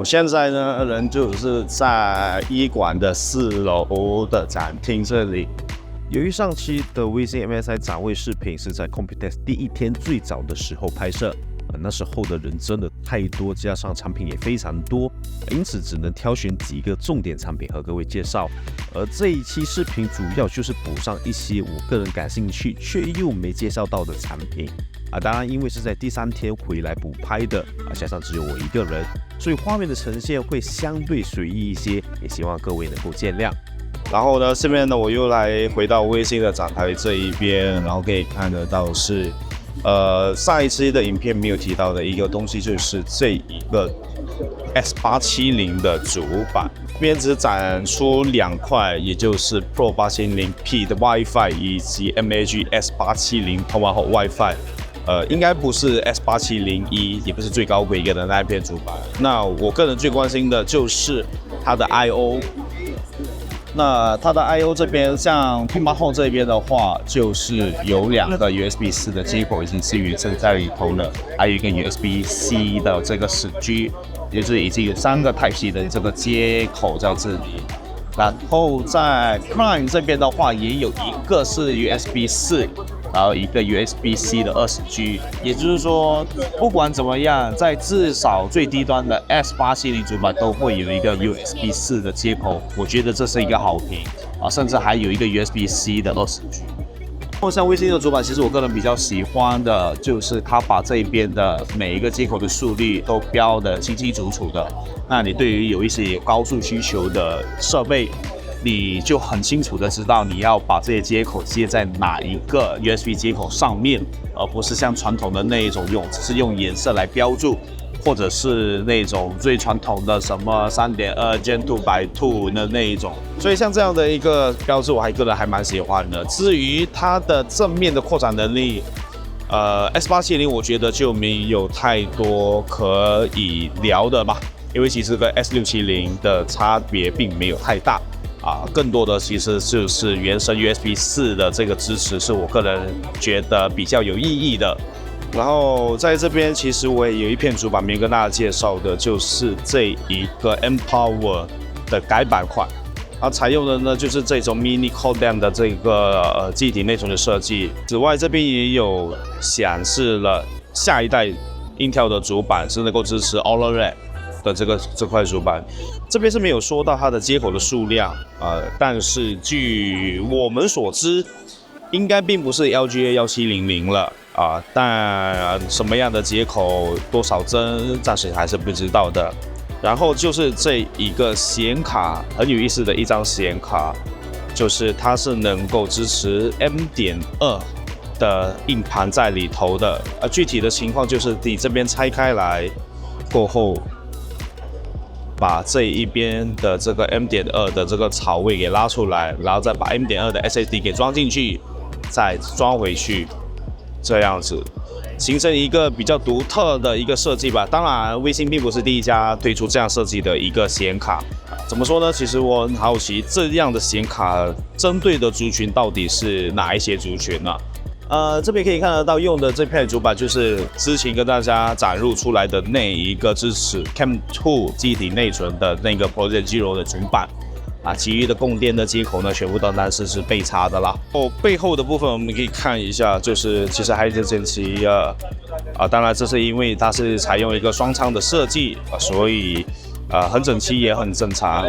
我现在呢，人就是在医馆的4楼的展厅这里。由于上期的微星 MSI 展位视频是在 Computex 第一天最早的时候拍摄，那时候的人真的太多，加上产品也非常多，因此只能挑选几个重点产品和各位介绍。而这一期视频主要就是补上一些我个人感兴趣却又没介绍到的产品。当然因为是在第3天回来补拍的，加上只有我一个人，所以画面的呈现会相对随意一些，也希望各位能够见谅。然后呢，这边呢我又来回到微星的展台这一边，然后可以看得到是，上一期的影片没有提到的一个东西，就是这一个 S870的主板，这边只展出2块，也就是 Pro 870P 的 WiFi 以及 MAG S870 Tomahawk WiFi。应该不是 S8701，也不是最高规格的那一片主板。那我个人最关心的就是它的 I/O。那它的 I/O 这边，像 Tomahawk 这边的话，就是有2个 USB4 的接口已经是预设在里头了，还有一个 USB-C 的这个10G， 也就是已经有3个 Type-C 的这个接口在这里。然后在 Prime 这边的话，也有一个是 USB-4。然后一个 USB-C 的20G， 也就是说，不管怎么样，在至少最低端的 S870 主板都会有一个 USB-4 的接口，我觉得这是一个好评甚至还有一个 USB-C 的20G。像微星的主板，其实我个人比较喜欢的就是它把这边的每一个接口的速率都标得清清楚楚的。那你对于有一些高速需求的设备，你就很清楚的知道你要把这些接口接在哪一个 USB 接口上面，而不是像传统的那一种只是用颜色来标注，或者是那种最传统的什么 3.2 Gen 2x2 的那一种。所以像这样的一个标志，我个人还蛮喜欢的。至于它的正面的扩展能力，S870 我觉得就没有太多可以聊的吧，因为其实跟 S670 的差别并没有太大。更多的其实就是原生 USB-4 的这个支持，是我个人觉得比较有意义的。然后在这边，其实我也有一片主板没跟大家介绍的，就是这一个 Empower 的改版款，采用的呢就是这种 Mini Codem 的这个记忆体内存的设计。此外，这边也有显示了下一代 Intel 的主板是能够支持 OLED的这块主板，这边是没有说到它的接口的数量但是据我们所知，应该并不是 LGA 1700了但什么样的接口多少帧，暂时还是不知道的。然后就是这一个显卡，很有意思的一张显卡，就是它是能够支持 M.2 的硬盘在里头的。具体的情况就是你这边拆开来过后，把这一边的这个 M.2 的这个槽位给拉出来，然后再把 M.2 的 SSD 给装进去，再装回去，这样子形成一个比较独特的一个设计吧。当然，微星并不是第一家推出这样设计的一个显卡。怎么说呢？其实我很好奇，这样的显卡针对的族群到底是哪一些族群呢？这边可以看得到用的这片主板就是之前跟大家展露出来的那一个支持 CAM2 记忆体内存的那个 Project Zero 的主板其余的供电的接口呢，全部都当然是被插的啦。背后的部分我们可以看一下，就是其实还有一件奇当然这是因为它是采用一个双仓的设计所以很整齐也很正常。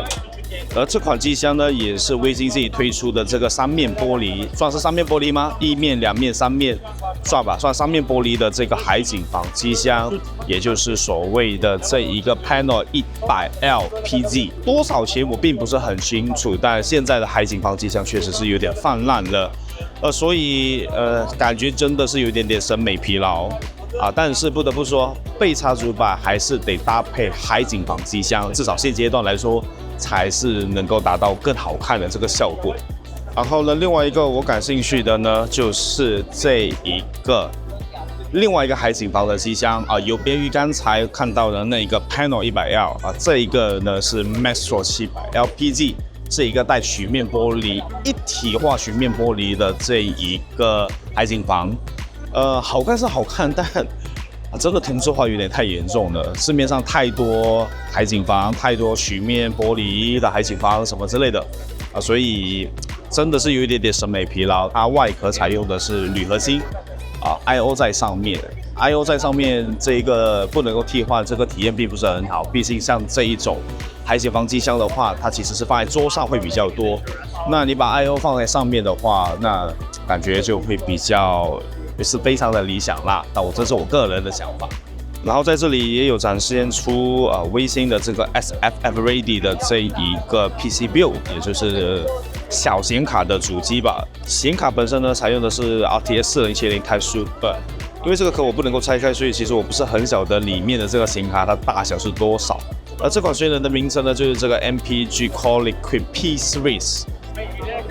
而这款机箱呢，也是微星自己推出的这个3面玻璃，算是3面玻璃吗？1面、2面、3面，算3面玻璃的这个海景房机箱，也就是所谓的这一个 Panel 100L PZ。多少钱我并不是很清楚，但现在的海景房机箱确实是有点泛滥了，所以感觉真的是有点审美疲劳。但是不得不说，背插主板还是得搭配海景房机箱，至少现阶段来说，才是能够达到更好看的这个效果。然后呢，另外一个我感兴趣的呢，就是这一个另外一个海景房的机箱有别于刚才看到的那一个 Panel 100L这一个呢是 Maestro 700 LPG， 是一个带曲面玻璃一体化曲面玻璃的这一个海景房。好看是好看，但真的同质化有点太严重了，市面上太多海景房，太多曲面玻璃的海景房什么之类的所以真的是有一点点审美疲劳。它外壳采用的是铝合金，I/O 在上面，I/O 在上面这一个不能够替换，这个体验并不是很好。毕竟像这一种海景房机箱的话，它其实是放在桌上会比较多。那你把 I/O 放在上面的话，那感觉就会比较不是非常的理想啦。那这是我个人的想法。然后在这里也有展现出微星的这个 SFF Ready 的这一个 PC Build， 也就是小显卡的主机吧。显卡本身呢，采用的是 RTX 4070 Ti Super。因为这个壳我不能够拆开，所以其实我不是很晓得里面的这个显卡它大小是多少。而这款渲染的名称呢，就是这个 MPG Core Liquid P Series。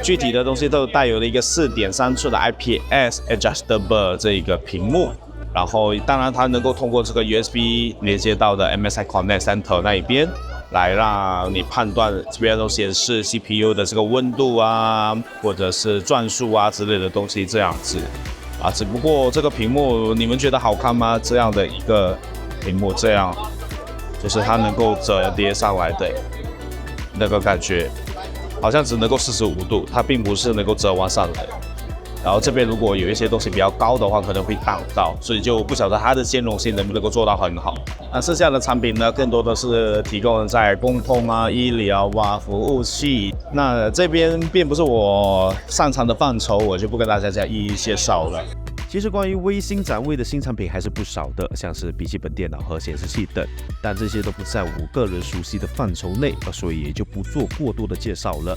具体的东西都带有了一个4.3寸的 IPS Adjustable 这一个屏幕。然后，当然它能够通过这个 USB 连接到的 MSI Connect Center 那一边，来让你判断这边都显示 CPU 的这个温度或者是转速之类的东西这样子只不过这个屏幕你们觉得好看吗？这样的一个屏幕，这样就是它能够折叠上来的那个感觉，好像只能够45度，它并不是能够折弯上来。然后这边如果有一些东西比较高的话，可能会挡到，所以就不晓得它的兼容性能不能够做到很好。那剩下的产品呢，更多的是提供在公通医疗服务器。那这边并不是我擅长的范畴，我就不跟大家一一介绍了。其实关于微星展位的新产品还是不少的，像是笔记本电脑和显示器等，但这些都不在我个人熟悉的范畴内，所以也就不做过多的介绍了。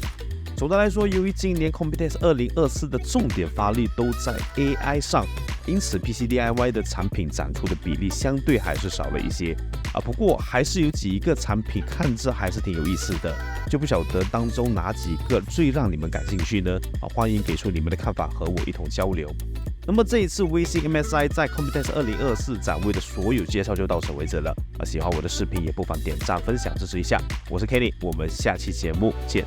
总的来说，由于今年 Computex 2024的重点发力都在 AI 上，因此 PC DIY 的产品展出的比例相对还是少了一些不过还是有几个产品看着还是挺有意思的，就不晓得当中哪几个最让你们感兴趣呢？欢迎给出你们的看法和我一同交流。那么这一次微星 MSI 在 Computex 2024展位的所有介绍就到此为止了。喜欢我的视频也不妨点赞分享支持一下。我是 Kenny， 我们下期节目见。